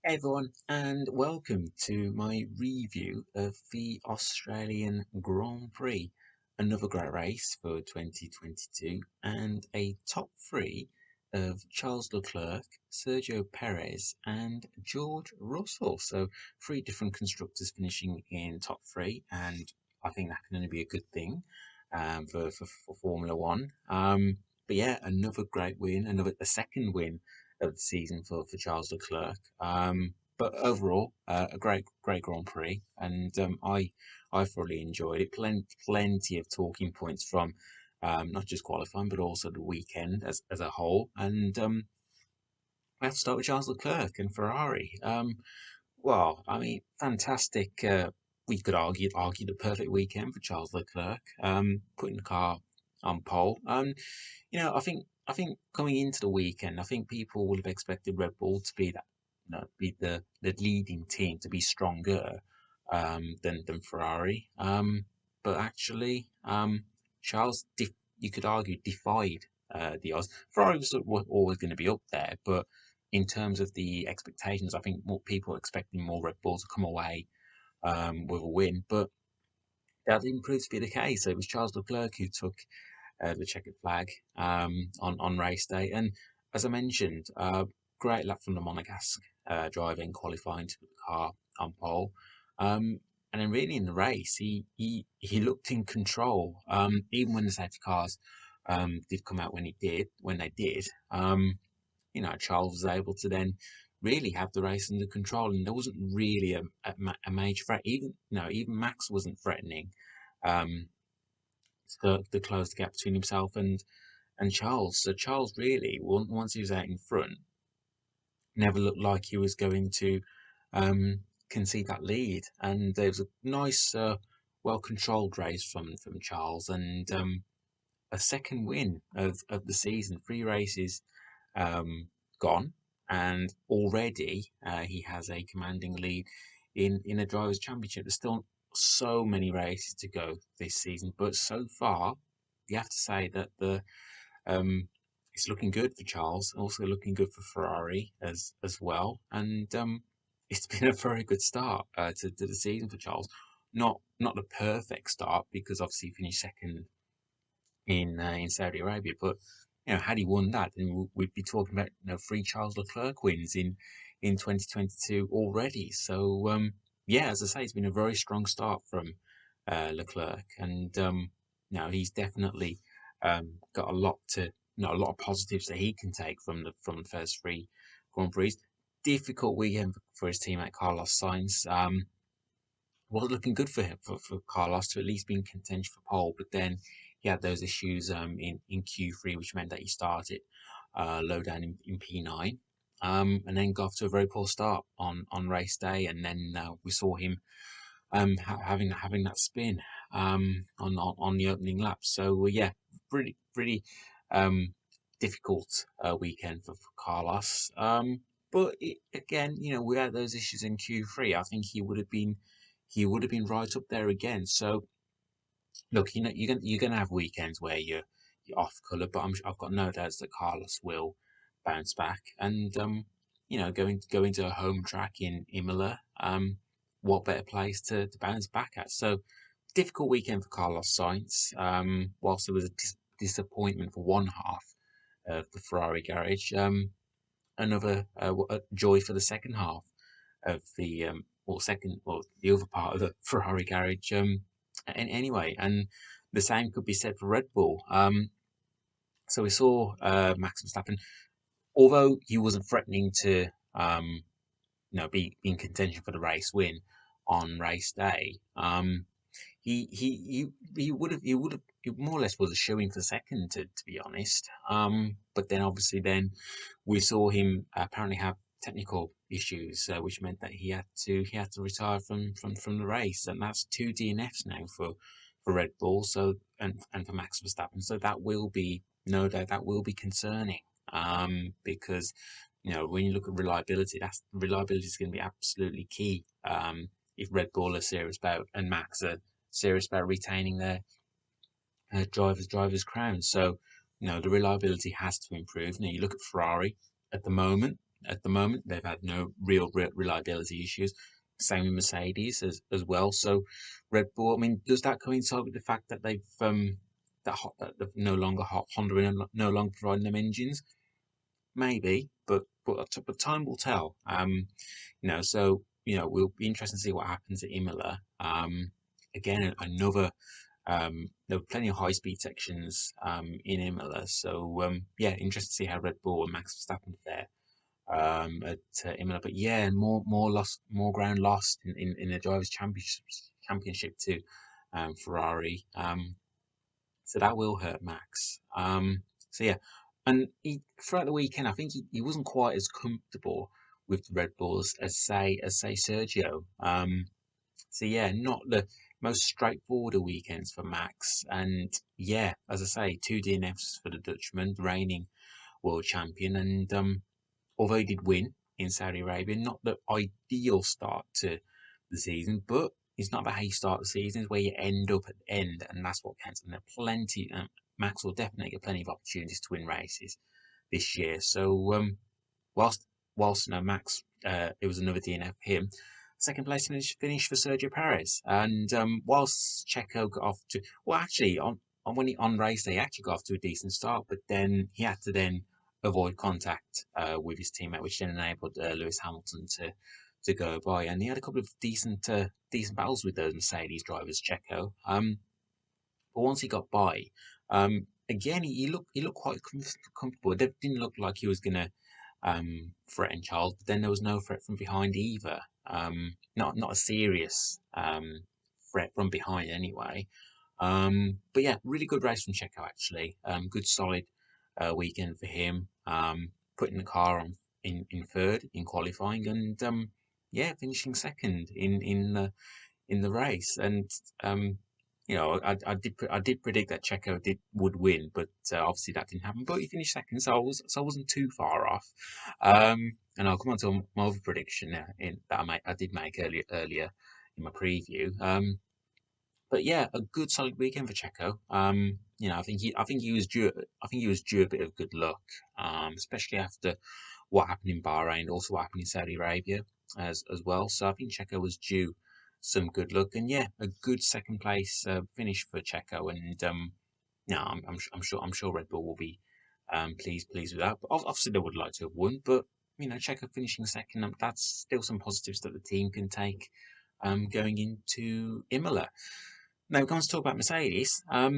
Everyone, and welcome to my review of the Australian Grand Prix. Another great race for 2022, and a top three of Charles Leclerc, Sergio Perez, and George Russell. So, three different constructors finishing in top three, and I think that can only be a good thing for Formula One. But yeah, another great win, a second win of the season for Charles Leclerc. But overall, a great Grand Prix, and I thoroughly enjoyed it. Plenty of talking points from not just qualifying but also the weekend as a whole. And we have to start with Charles Leclerc and Ferrari. Well, I mean, fantastic. We could argue the perfect weekend for Charles Leclerc. Putting the car on pole. I think coming into the weekend, I think people would have expected Red Bull to be be the leading team, to be stronger than Ferrari. But actually, Charles, you could argue, defied the odds. Ferrari was always going to be up there, but in terms of the expectations, I think more people were expecting more Red Bull to come away with a win, but that didn't prove to be the case. So it was Charles Leclerc who took the checkered flag on race day. And as I mentioned, great lap from the Monegasque driver in qualifying to put the car on pole. And then really in the race, he looked in control. Even when the safety cars did come out when they did. Charles was able to then really have the race under control, and there wasn't really a major threat. Even Max wasn't threatening. Um, the close the gap between himself and Charles. So Charles really, once he was out in front, never looked like he was going to concede that lead. And there was a nice, well controlled race from Charles, and a second win of the season. Three races gone, and already he has a commanding lead in a drivers' championship. There's still so many races to go this season, but so far, you have to say that the it's looking good for Charles, also looking good for Ferrari as well, and it's been a very good start to the season for Charles. Not the perfect start because obviously he finished second in Saudi Arabia, but had he won that, then we'd be talking about three Charles Leclerc wins in 2022 already. So yeah, as I say, it's been a very strong start from Leclerc, and he's definitely got a lot of positives that he can take from the first three Grand Prix. Difficult weekend for his teammate Carlos Sainz. Was looking good for him for Carlos to at least be in contention for pole, but then he had those issues in Q3, which meant that he started low down in P9, and then got off to a very poor start on race day, and then we saw him having that spin on the opening lap. So yeah, pretty difficult weekend for Carlos. But again, we had those issues in Q3. I think he would have been right up there again. So look, you're gonna have weekends where you're off colour, but I've got no doubts that Carlos will bounce back. And going to a home track in Imola, what better place to bounce back at? So difficult weekend for Carlos Sainz. Whilst it was a disappointment for one half of the Ferrari garage, another joy for the second half of the other part of the Ferrari garage. Anyway, and the same could be said for Red Bull. So we saw Max Verstappen, although he wasn't threatening to be in contention for the race win on race day. He more or less was a showing for second, to be honest. But then obviously we saw him apparently have technical issues, which meant that he had to retire from the race, and that's two DNFs now for Red Bull. So and for Max Verstappen. So that will be no doubt that will be concerning. Because when you look at reliability is going to be absolutely key. If Red Bull are serious about and Max are serious about retaining their driver's crown. So the reliability has to improve. Now you look at Ferrari at the moment. at the moment. They've had no real reliability issues. Same with Mercedes as well. So Red Bull. I mean, does that coincide with the fact that that they've no longer Honda are no longer providing them engines? Maybe, but time will tell. So we'll be interested to see what happens at Imola. Again, another there were plenty of high speed sections in Imola, so yeah, interested to see how Red Bull and Max Verstappen fare at Imola. But yeah, more ground lost in the drivers' championship to Ferrari. So that will hurt Max. So yeah, and throughout the weekend, I think he wasn't quite as comfortable with the Red Bulls as say Sergio. So yeah, not the most straightforward of weekends for Max. And yeah, as I say, two DNFs for the Dutchman, the reigning world champion. And although he did win in Saudi Arabia, not the ideal start to the season, but it's not about how you start the season, it's where you end up at the end, and that's what counts. And there are plenty, Max will definitely get plenty of opportunities to win races this year. So whilst Max, it was another DNF for him. Second place finish for Sergio Perez, and whilst Checo got off to actually on race day he actually got off to a decent start, but then he had to then avoid contact with his teammate, which then enabled Lewis Hamilton to go by, and he had a couple of decent battles with those Mercedes drivers, Checo. But once he got by, again he looked quite comfortable. It didn't look like he was gonna threaten Charles, but then there was no threat from behind either. Not a serious threat from behind anyway. But yeah, really good race from Checo actually. Good solid weekend for him. Putting the car on in third in qualifying, and yeah, finishing second in the race. And I did predict that Checo would win, but obviously that didn't happen. But he finished second, so I wasn't too far off. And I'll come on to my other prediction that I did make earlier in my preview. But yeah, a good solid weekend for Checo. I think he was due. I think he was due a bit of good luck, especially after what happened in Bahrain, also what happened in Saudi Arabia as well. So I think Checo was due some good luck, and yeah, a good second place finish for Checo. And yeah, I'm sure Red Bull will be pleased with that. But obviously they would like to have won, but Checo finishing second, that's still some positives that the team can take going into Imola. Now, we're going to talk about Mercedes. At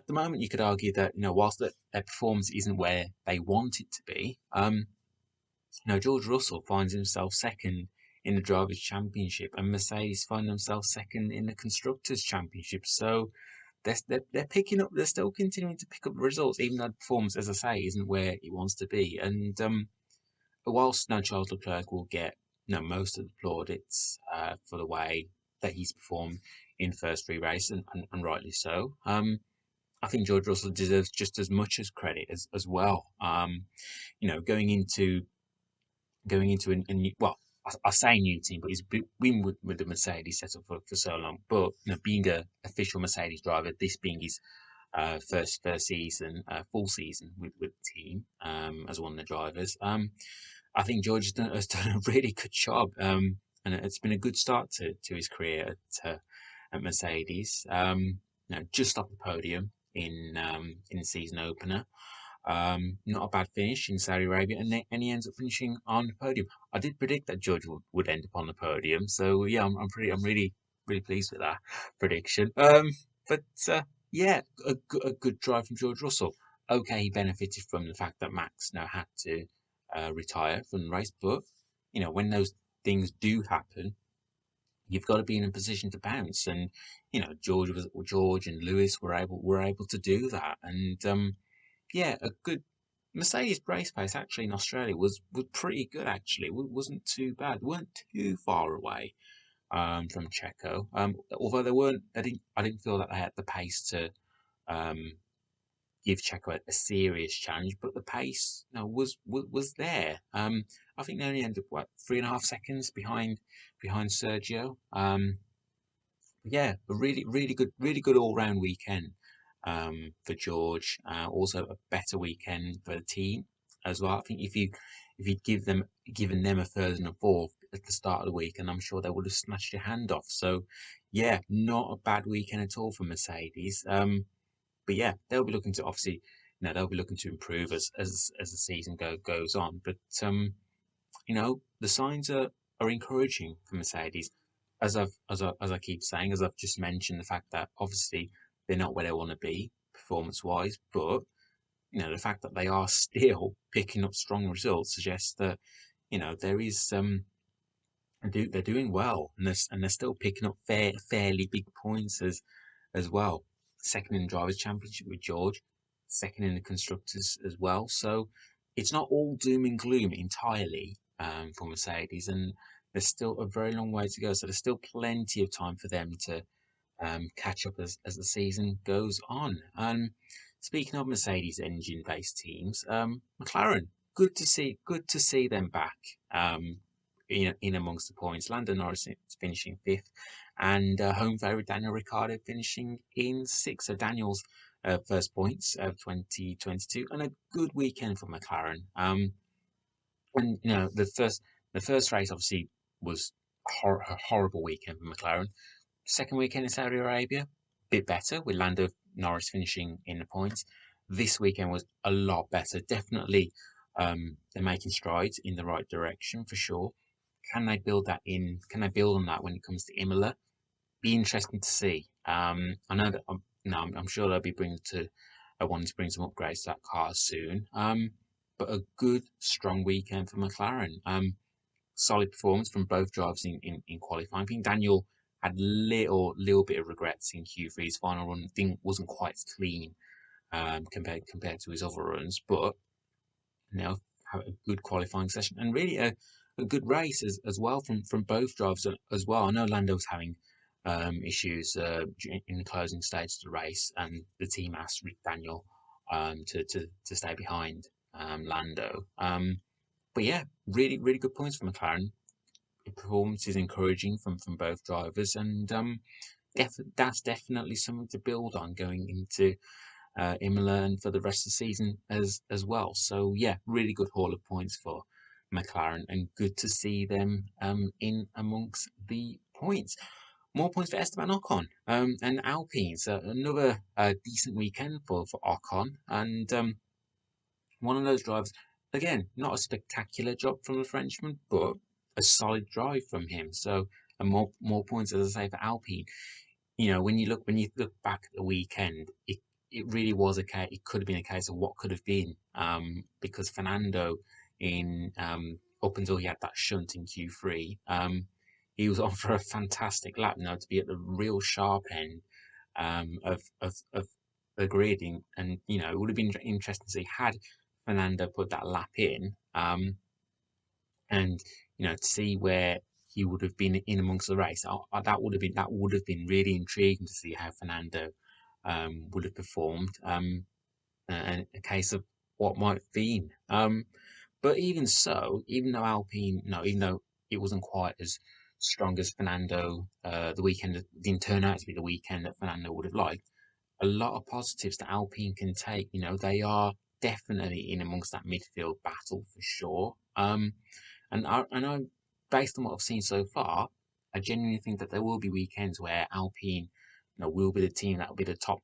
the moment, you could argue that whilst their performance isn't where they want it to be, George Russell finds himself second in the Drivers' Championship, and Mercedes find themselves second in the Constructors' Championship. So they're picking up. They're still continuing to pick up results, even though the performance, as I say, isn't where it wants to be. And whilst Charles Leclerc will get most of the plaudits for the way that he's performed in the first three races, and rightly so. I think George Russell deserves just as much as credit as well. Going into a new, well, I say new team, but he's been with the Mercedes setup for so long. But being a official Mercedes driver, this being his first season, full season with the team as one of the drivers. I think George has done a really good job, and it's been a good start to his career at Mercedes. Just off the podium in the season opener. Not a bad finish in Saudi Arabia, and he ends up finishing on the podium. I did predict that George would end up on the podium, so yeah, I'm really pleased with that prediction. But yeah, a good drive from George Russell. Okay, he benefited from the fact that Max now had to retire from the race, but when those things do happen, you've got to be in a position to bounce, and George and Lewis were able to do that, and yeah, a good Mercedes race pace actually in Australia was pretty good actually. Wasn't too bad. Weren't too far away from Checo. Although they weren't. I didn't feel that they had the pace to um, give Checo a serious challenge, but the pace was there. I think they only ended up 3.5 seconds behind Sergio. Yeah, a really good all round weekend for George. Also a better weekend for the team as well. I think if you'd given them a third and a fourth at the start of the week, and I'm sure they would have snatched your hand off. So yeah, not a bad weekend at all for Mercedes. But yeah, they'll be looking to obviously, they'll be looking to improve as the season goes on. But the signs are encouraging for Mercedes, as I keep saying, as I've just mentioned, the fact that obviously they're not where they want to be performance wise, but the fact that they are still picking up strong results suggests that there is they're doing well, and they're still picking up fairly big points as well. Second in the drivers' championship with George, second in the constructors as well. So it's not all doom and gloom entirely for Mercedes, and there's still a very long way to go. So there's still plenty of time for them to catch up as the season goes on. Speaking of Mercedes engine-based teams, McLaren, good to see them back. In amongst the points, Lando Norris is finishing fifth, and home favourite Daniel Ricciardo finishing in sixth. So Daniel's first points of 2022, and a good weekend for McLaren. And the first race obviously was a horrible weekend for McLaren. Second weekend in Saudi Arabia, bit better with Lando Norris finishing in the points. This weekend was a lot better. Definitely, they're making strides in the right direction for sure. Can they build that in? Can they build on that when it comes to Imola? Be interesting to see. I know that I'm sure they'll be wanting to bring some upgrades to that car soon. But a good strong weekend for McLaren. Solid performance from both drivers in qualifying. I think Daniel had little bit of regrets in Q3. His final run wasn't quite as clean compared to his other runs, but have a good qualifying session and really a good race as well from both drivers as well. I know Lando's having issues in the closing stage of the race, and the team asked Daniel to stay behind Lando. But yeah, really good points from McLaren. The performance is encouraging from both drivers, and that's definitely something to build on going into Imola and for the rest of the season as well. So yeah, really good haul of points for McLaren, and good to see them in amongst the points. More points for Esteban Ocon and Alpine. So another decent weekend for Ocon, and one of those drives, again, not a spectacular job from the Frenchman, but a solid drive from him. So, and more points, as I say, for Alpine. When you look back at the weekend, it really was a case. It could have been a case of what could have been, because Fernando in up until he had that shunt in Q3, he was on for a fantastic lap. To be at the real sharp end of the grid, and it would have been interesting to see had Fernando put that lap in, and to see where he would have been in amongst the race. That would have been really intriguing to see how Fernando would have performed, and a case of what might have been. But even so, even though it wasn't quite as strong as Fernando, the weekend didn't turn out to be the weekend that Fernando would have liked. A lot of positives that Alpine can take. They are definitely in amongst that midfield battle for sure. And I, based on what I've seen so far, I genuinely think that there will be weekends where Alpine, will be the team that will be the top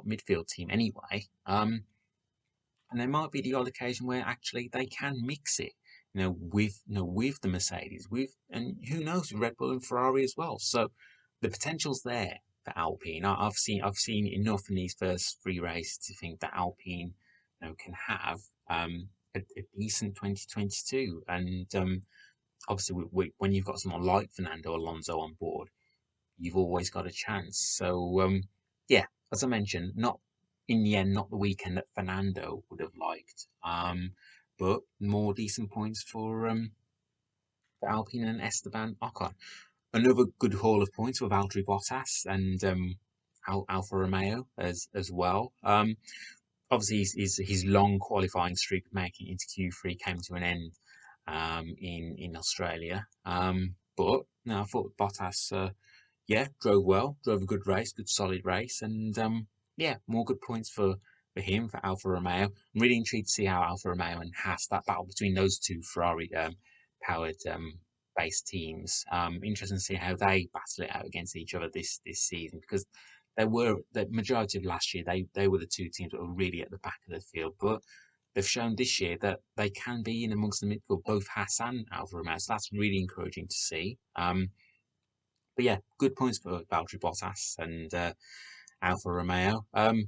midfield team anyway. And there might be the odd occasion where actually they can mix it, with the Mercedes, and who knows, Red Bull and Ferrari as well. So the potential's there for Alpine. I've seen enough in these first three races to think that Alpine, can have a decent 2022, and obviously when you've got someone like Fernando Alonso on board, you've always got a chance. So yeah, as I mentioned, not in the end, not the weekend that Fernando would have liked, but more decent points for Alpine and Esteban Ocon. Another good haul of points with Valtteri Bottas and Alfa Romeo as well. Obviously, his long qualifying streak making into Q3 came to an end in Australia. But no, I thought Bottas, drove well, drove a good race, good solid race, and yeah, more good points for for him, for Alfa Romeo. I'm really intrigued to see how Alfa Romeo and Haas, that battle between those two Ferrari powered based teams. Interesting to see how they battle it out against each other this season, because they were the majority of last year. They were the two teams that were really at the back of the field, but they've shown this year that they can be in amongst the midfield, both Haas and Alfa Romeo. So that's really encouraging to see. But yeah, good points for Valtteri Bottas and Alfa Romeo.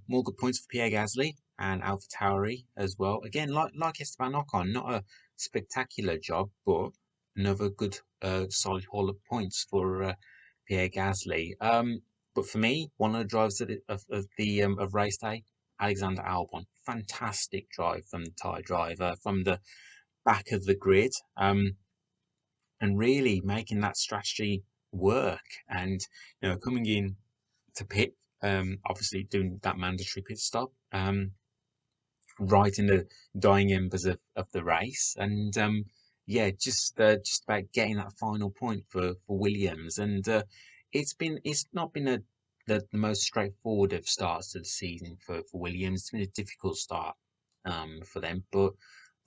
More good points for Pierre Gasly and Alpha Tauri as well. Again, like Esteban Ocon, not a spectacular job, but another good solid haul of points for Pierre Gasly. But for me, one of the drivers of race day, Alexander Albon, fantastic drive from the Thai driver from the back of the grid, and really making that strategy work. And coming in to pit, obviously doing that mandatory pit stop, right in the dying embers of the race, and yeah, just about getting that final point for Williams. And it's not been the most straightforward of starts to the season for Williams. It's been a difficult start for them, but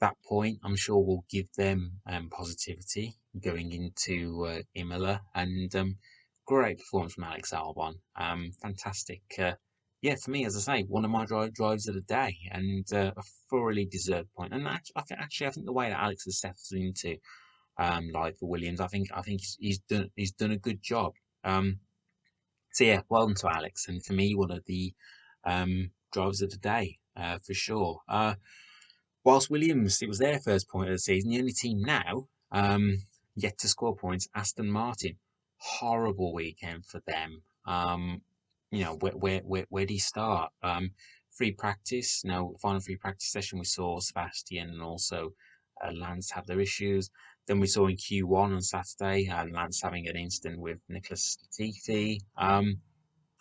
that point I'm sure will give them positivity going into Imola. And great performance from Alex Albon. Fantastic. Yeah, for me, as I say, one of my drives of the day, and a thoroughly deserved point. And actually, I think the way that Alex has settled into life for Williams, I think he's done a good job. So yeah, well done to Alex, and for me, one of the drivers of the day for sure. Whilst Williams, it was their first point of the season, the only team now yet to score points, Aston Martin. Horrible weekend for them. Where do you start? Free practice. Now, final free practice session, we saw Sebastian and also Lance have their issues. Then we saw in Q1 on Saturday, Lance having an incident with Nicholas Latifi, and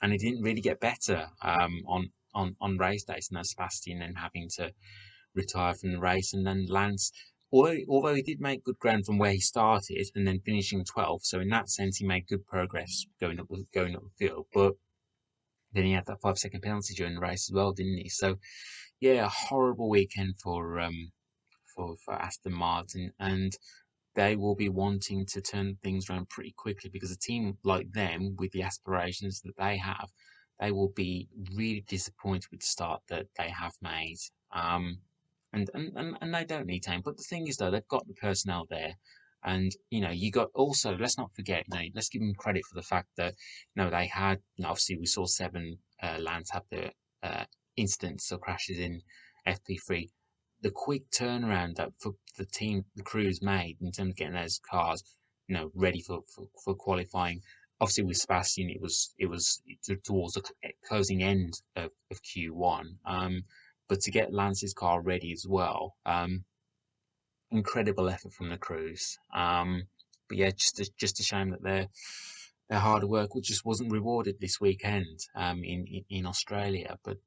it didn't really get better on race days. Now Sebastian then having to retire from the race, and then Lance, although he did make good ground from where he started and then finishing 12th, so in that sense he made good progress going up the field. But then he had that 5-second penalty during the race as well, didn't he? So yeah, a horrible weekend for Aston Martin, and they will be wanting to turn things around pretty quickly, because a team like them, with the aspirations that they have, they will be really disappointed with the start that they have made. And they don't need time. But the thing is, though, they've got the personnel there. And, you got also, let's not forget, let's give them credit for the fact that, they had, obviously we saw 7 Lance have the incidents or crashes in FP3. The quick turnaround that for the crews made in terms of getting those cars, ready for qualifying. Obviously, with Sebastian, it was towards the closing end of Q1. But to get Lance's car ready as well, incredible effort from the crews. But yeah, just a shame that their hard work just wasn't rewarded this weekend in Australia. But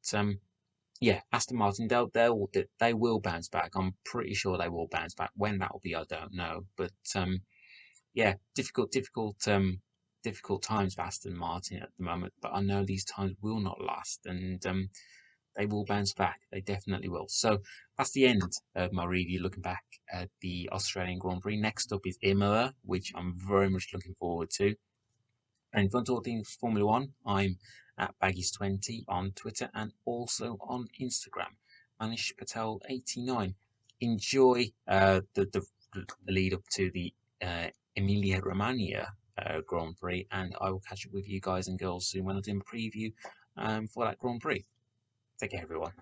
yeah, Aston Martin, they will bounce back. I'm pretty sure they will bounce back. When that will be, I don't know. But yeah, difficult times for Aston Martin at the moment. But I know these times will not last, and they will bounce back. They definitely will. So that's the end of my review, looking back at the Australian Grand Prix. Next up is Imola, which I'm very much looking forward to. And if you want to talk things Formula One, I'm at Baggies20 on Twitter and also on Instagram. Manish Patel 89. Enjoy the lead up to the Emilia Romagna Grand Prix, and I will catch up with you guys and girls soon when I do a preview for that Grand Prix. Take care, everyone.